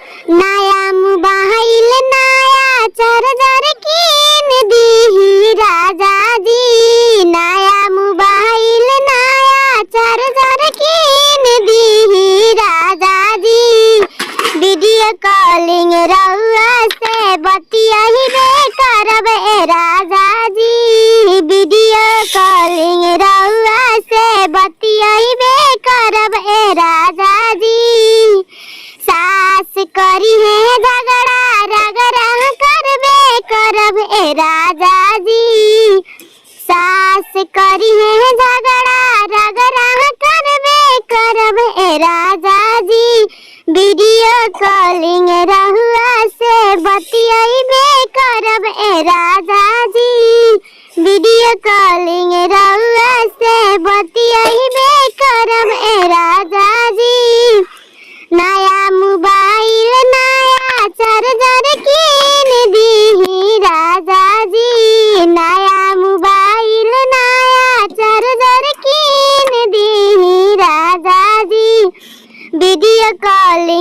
नया मोबाइल नया चार्जर कीन दी राजा जी। नया मोबाइल नया चार्जर कीन दी राजा जी। वीडियो कॉलिंग रउआ से बतियाइबे करब ए राजा जी। वीडियो कॉलिंग रउआ से बतियाइबे करब ए राजा जी। सास करी है झगड़ा रगड़ा करबे करब ए राजा जी। सास करी है झगड़ा रगड़ा करबे करब ए राजा जी। वीडियो कॉलिंग रहुआ से बतियाइबे करब ए राजा जी। वीडियो कॉलिंग रहुआ से बतियाइबे करब ए राजा जी। नया मोबाइल नया चार्जर कीन दी राजा जी। नया मोबाइल नया चार्जर कीन दी राजा जी। Video calling